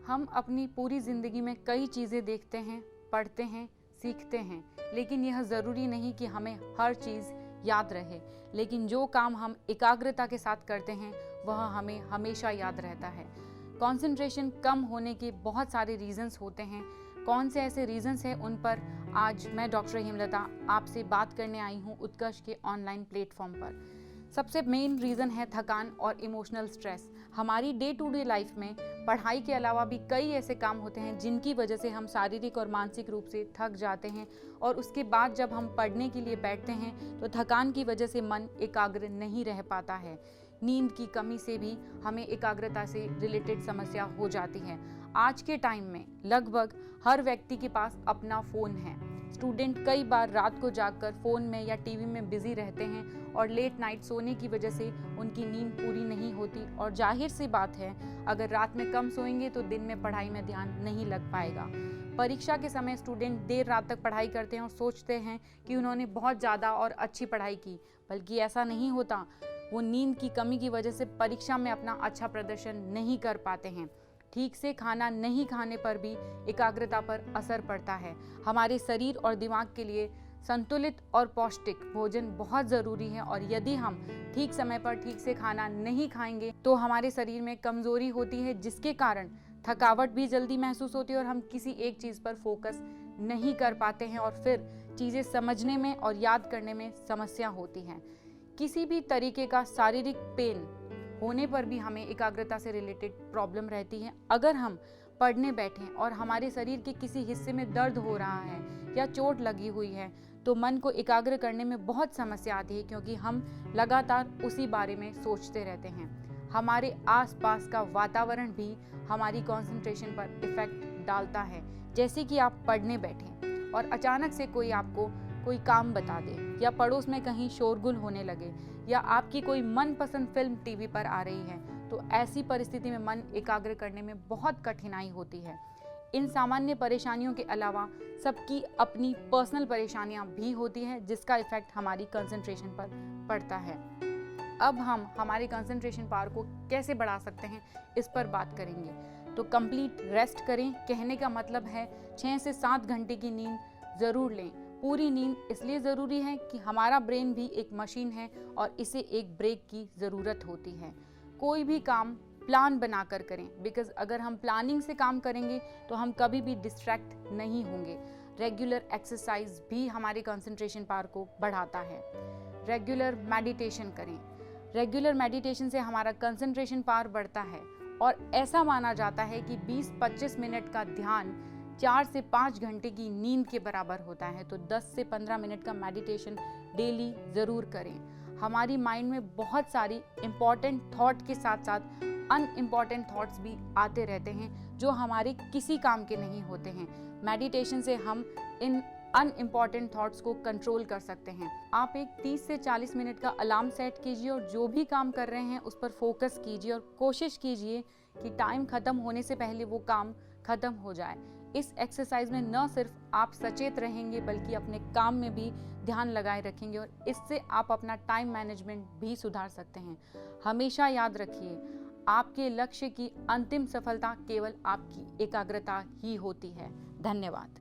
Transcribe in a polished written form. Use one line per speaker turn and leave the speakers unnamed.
हम अपनी पूरी ज़िंदगी में कई चीज़ें देखते हैं, पढ़ते हैं, सीखते हैं, लेकिन यह ज़रूरी नहीं कि हमें हर चीज़ याद रहे। लेकिन जो काम हम एकाग्रता के साथ करते हैं वह हमें हमेशा याद रहता है। कंसंट्रेशन कम होने के बहुत सारे रीज़न्स होते हैं। कौन से ऐसे रीज़न्स हैं, उन पर आज मैं डॉक्टर हेमलता आपसे बात करने आई हूँ उत्कर्ष के ऑनलाइन प्लेटफॉर्म पर। सबसे मेन रीज़न है थकान और इमोशनल स्ट्रेस। हमारी डे टू डे लाइफ में पढ़ाई के अलावा भी कई ऐसे काम होते हैं जिनकी वजह से हम शारीरिक और मानसिक रूप से थक जाते हैं, और उसके बाद जब हम पढ़ने के लिए बैठते हैं तो थकान की वजह से मन एकाग्र नहीं रह पाता है। नींद की कमी से भी हमें एकाग्रता से रिलेटेड समस्या हो जाती है। आज के टाइम में लगभग हर व्यक्ति के पास अपना फ़ोन है। स्टूडेंट कई बार रात को जागकर फ़ोन में या टीवी में बिजी रहते हैं और लेट नाइट सोने की वजह से उनकी नींद पूरी नहीं होती, और जाहिर सी बात है अगर रात में कम सोएंगे तो दिन में पढ़ाई में ध्यान नहीं लग पाएगा। परीक्षा के समय स्टूडेंट देर रात तक पढ़ाई करते हैं और सोचते हैं कि उन्होंने बहुत ज़्यादा और अच्छी पढ़ाई की, बल्कि ऐसा नहीं होता। वो नींद की कमी की वजह से परीक्षा में अपना अच्छा प्रदर्शन नहीं कर पाते हैं। ठीक से खाना नहीं खाने पर भी एकाग्रता पर असर पड़ता है। हमारे शरीर और दिमाग के लिए संतुलित और पौष्टिक भोजन बहुत ज़रूरी है, और यदि हम ठीक समय पर ठीक से खाना नहीं खाएंगे तो हमारे शरीर में कमज़ोरी होती है, जिसके कारण थकावट भी जल्दी महसूस होती है और हम किसी एक चीज़ पर फोकस नहीं कर पाते हैं, और फिर चीज़ें समझने में और याद करने में समस्या होती है। किसी भी तरीके का शारीरिक पेन होने पर भी हमें एकाग्रता से रिलेटेड प्रॉब्लम रहती है। अगर हम पढ़ने बैठें और हमारे शरीर के किसी हिस्से में दर्द हो रहा है या चोट लगी हुई है तो मन को एकाग्र करने में बहुत समस्या आती है, क्योंकि हम लगातार उसी बारे में सोचते रहते हैं। हमारे आसपास का वातावरण भी हमारी कंसंट्रेशन पर इफेक्ट डालता है। जैसे कि आप पढ़ने बैठें और अचानक से कोई आपको कोई काम बता दे, या पड़ोस में कहीं शोरगुल होने लगे, या आपकी कोई मनपसंद फिल्म टीवी पर आ रही है, तो ऐसी परिस्थिति में मन एकाग्र करने में बहुत कठिनाई होती है। इन सामान्य परेशानियों के अलावा सबकी अपनी पर्सनल परेशानियां भी होती हैं, जिसका इफेक्ट हमारी कंसंट्रेशन पर पड़ता है। अब हम हमारे कंसंट्रेशन पावर को कैसे बढ़ा सकते हैं, इस पर बात करेंगे। तो कंप्लीट रेस्ट करें। कहने का मतलब है 6 से 7 घंटे की नींद ज़रूर लें। पूरी नींद इसलिए ज़रूरी है कि हमारा ब्रेन भी एक मशीन है और इसे एक ब्रेक की ज़रूरत होती है। कोई भी काम प्लान बनाकर करें, बिकॉज अगर हम प्लानिंग से काम करेंगे तो हम कभी भी डिस्ट्रैक्ट नहीं होंगे। रेगुलर एक्सरसाइज भी हमारे कंसंट्रेशन पावर को बढ़ाता है। रेगुलर मेडिटेशन करें। रेगुलर मेडिटेशन से हमारा कंसंट्रेशन पावर बढ़ता है, और ऐसा माना जाता है कि 20-25 मिनट का ध्यान 4 से 5 घंटे की नींद के बराबर होता है। तो 10 से 15 मिनट का मेडिटेशन डेली ज़रूर करें। हमारी माइंड में बहुत सारी इम्पॉर्टेंट थॉट के साथ साथ अनइम्पॉर्टेंट थॉट्स भी आते रहते हैं जो हमारे किसी काम के नहीं होते हैं। मेडिटेशन से हम इन अनइम्पॉर्टेंट थॉट्स को कंट्रोल कर सकते हैं। आप एक 30 से 40 मिनट का अलार्म सेट कीजिए और जो भी काम कर रहे हैं उस पर फोकस कीजिए, और कोशिश कीजिए कि टाइम ख़त्म होने से पहले वो काम ख़त्म हो जाए। इस एक्सरसाइज में न सिर्फ आप सचेत रहेंगे बल्कि अपने काम में भी ध्यान लगाए रखेंगे, और इससे आप अपना टाइम मैनेजमेंट भी सुधार सकते हैं। हमेशा याद रखिए, आपके लक्ष्य की अंतिम सफलता केवल आपकी एकाग्रता ही होती है। धन्यवाद।